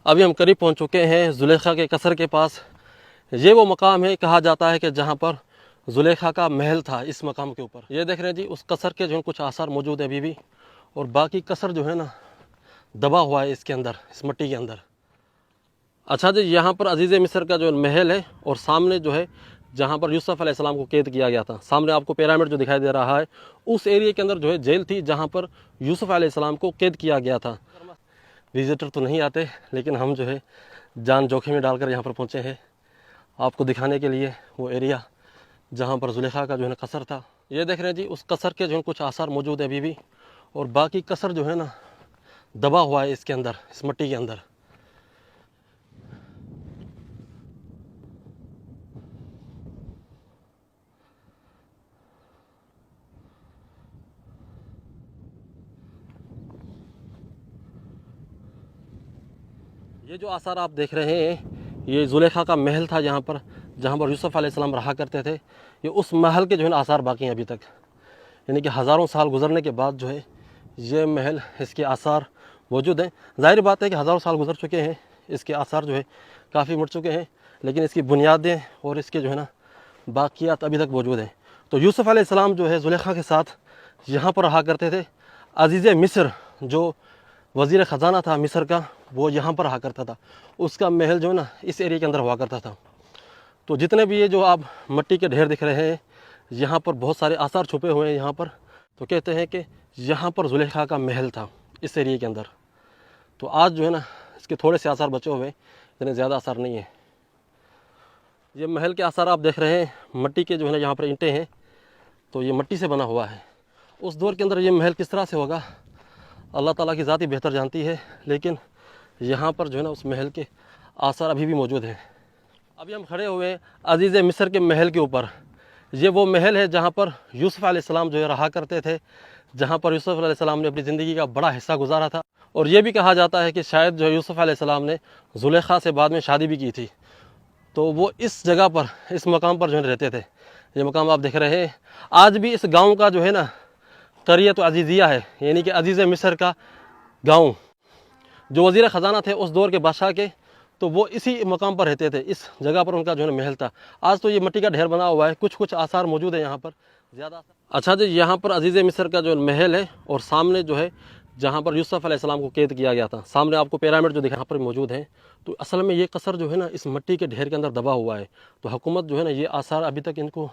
अभी हम करीब पहुंच चुके हैं जुलेखा के कसर के पास। ये वो मकाम है, कहा जाता है कि जहां पर जुलेखा का महल था। इस मकाम के ऊपर ये देख रहे हैं जी, उस कसर के जो कुछ आसार मौजूद है अभी भी, और बाकी कसर जो है ना दबा हुआ है इसके अंदर, इस मिट्टी के अंदर। अच्छा जी, यहाँ पर अजीज़ मिस्र का जो महल है और सामने जो है जहाँ पर यूसुफ अलैहिस्सलाम को कैद किया गया था, सामने आपको पिरामिड जो दिखाई दे रहा है, उस एरिया के अंदर जो है जेल थी जहाँ पर यूसुफ अलैहिस्सलाम को कैद किया गया था। विजिटर तो नहीं आते, लेकिन हम जो है जान जोखिम में डालकर यहाँ पर पहुँचे हैं आपको दिखाने के लिए वो एरिया जहाँ पर जुलेखा का जो है ना कसर था। ये देख रहे हैं जी, उस कसर के जो है कुछ आसार मौजूद है अभी भी, और बाकी कसर जो है ना दबा हुआ है इसके अंदर, इस मिट्टी के अंदर। ये जो आसार आप देख रहे हैं, ये जुलेखा का महल था यहाँ पर, जहाँ पर यूसुफ अलैहिस्सलाम रहा करते थे। ये उस महल के जो है ना आसार बाकी हैं अभी तक, यानी कि हज़ारों साल गुजरने के बाद जो है ये महल, इसके आसार मौजूद हैं। जाहिर बात है कि हज़ारों साल गुजर चुके हैं, इसके आसार जो है काफ़ी मिट चुके हैं, लेकिन इसकी बुनियादें और इसके जो है ना बाकियात अभी तक मौजूद हैं। तो यूसुफ अलैहिस्सलाम जो है जुलेखा के साथ यहाँ पर रहा करते थे। अजीज़ मिस्र जो वज़ीर ख़जाना था मिस्र का, वो यहाँ पर रहा करता था। उसका महल जो है ना इस एरिया के अंदर हुआ करता था। तो जितने भी ये जो आप मिट्टी के ढेर दिख रहे हैं, यहाँ पर बहुत सारे आसार छुपे हुए हैं यहाँ पर। तो कहते हैं कि यहाँ पर जुलेखा का महल था इस एरिया के अंदर। तो आज जो है ना इसके थोड़े से आसार बचे हुए हैं, इतने ज़्यादा आसार नहीं है। ये महल के आसार आप देख रहे हैं, मिट्टी के जो है ना यहाँ पर ईंटें हैं, तो ये मिट्टी से बना हुआ है। उस दौर के अंदर ये महल किस तरह से होगा अल्लाह ताला की ज़ात ही बेहतर जानती है, लेकिन यहाँ पर जो है ना उस महल के आसार अभी भी मौजूद हैं। अभी हम खड़े हुए हैं अजीज़ मिस्र के महल के ऊपर। ये वो महल है जहाँ पर यूसुफ अलैहिस्सलाम जो है रहा करते थे, जहाँ पर यूसुफ अलैहिस्सलाम ने अपनी ज़िंदगी का बड़ा हिस्सा गुजारा था। और ये भी कहा जाता है कि शायद जो यूसुफ अलैहिस्सलाम ने जुलेखा से बाद में शादी भी की थी। तो वो इस जगह पर, इस मकाम पर जो है रहते थे। ये मकाम आप देख रहे हैं। आज भी इस गाँव का जो है ना करियत अजीज़िया है, यानी कि अजीज़ मिस्र का गाँव। जो वज़ीर ख़जाना थे उस दौर के बादशाह के, तो वो इसी मकाम पर रहते थे, इस जगह पर उनका जो है महल था। आज तो ये मिट्टी का ढेर बना हुआ है, कुछ कुछ आसार मौजूद है यहाँ पर, ज़्यादा। अच्छा जी, यहाँ पर अजीज़ मिस्र का जो महल है और सामने जो है जहाँ पर यूसुफ अलैहिस्सलाम को कैद किया गया था, सामने आपको पिरामिड जो यहाँ पर मौजूद है। तो असल में ये कसर जो है ना इस मिट्टी के ढेर के अंदर दबा हुआ है। तो हुकूमत जो है ना ये आसार अभी तक इनको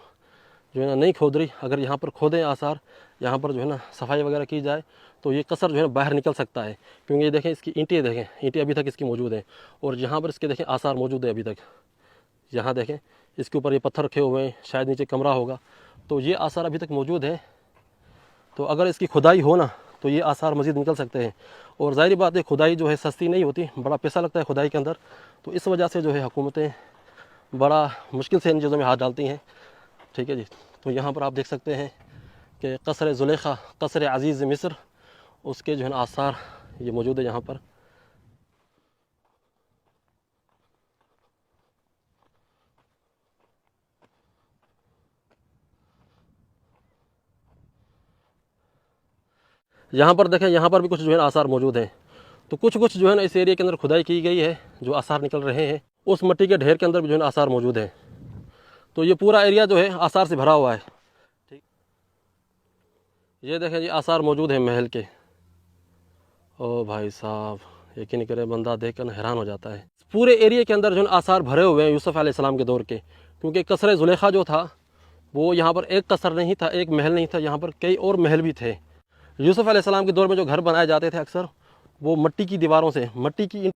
जो है ना नहीं खोद रही। अगर यहाँ पर खोदें आसार, यहाँ पर जो है ना सफाई वगैरह की जाए, तो ये कसर जो है ना बाहर निकल सकता है। क्योंकि ये देखें, इसकी ईंटें देखें, ईंटें अभी तक इसकी मौजूद हैं, और यहाँ पर इसके देखें आसार मौजूद है अभी तक। यहाँ देखें, इसके ऊपर ये पत्थर रखे हुए हैं, शायद नीचे कमरा होगा, तो ये आसार अभी तक मौजूद है। तो अगर इसकी खुदाई हो ना, तो ये आसार मज़ीद निकल सकते हैं। और ज़ाहिर बात है, खुदाई जो है सस्ती नहीं होती, बड़ा पैसा लगता है खुदाई के अंदर। तो इस वजह से जो है हुकूमतें बड़ा मुश्किल से इन चीज़ों में हाथ डालती हैं। ठीक है जी। तो यहाँ पर आप देख सकते हैं कि कसर जुलेखा, कसर अजीज़ मिस्र, उसके जो है ना आसार ये मौजूद है यहाँ पर। यहाँ पर देखें, यहाँ पर भी कुछ जो है ना आसार मौजूद हैं। तो कुछ कुछ जो है ना इस एरिया के अंदर खुदाई की गई है, जो आसार निकल रहे हैं। उस मिट्टी के ढेर के अंदर भी जो है ना आसार मौजूद हैं। तो ये पूरा एरिया जो है आसार से भरा हुआ है। ठीक, ये देखें जी, आसार मौजूद है महल के। ओ भाई साहब, यकीन करें, बंदा देख कर हैरान हो जाता है। पूरे एरिया के अंदर जो है आसार भरे हुए हैं यूसुफ अलैहिस्सलाम के दौर के। क्योंकि कसर जुलेखा जो था, वो यहाँ पर एक कसर नहीं था, एक महल नहीं था, यहाँ पर कई और महल भी थे। यूसुफ अलैहिस्सलाम के दौर में जो घर बनाए जाते थे अक्सर, वो मिट्टी की दीवारों से, मिट्टी की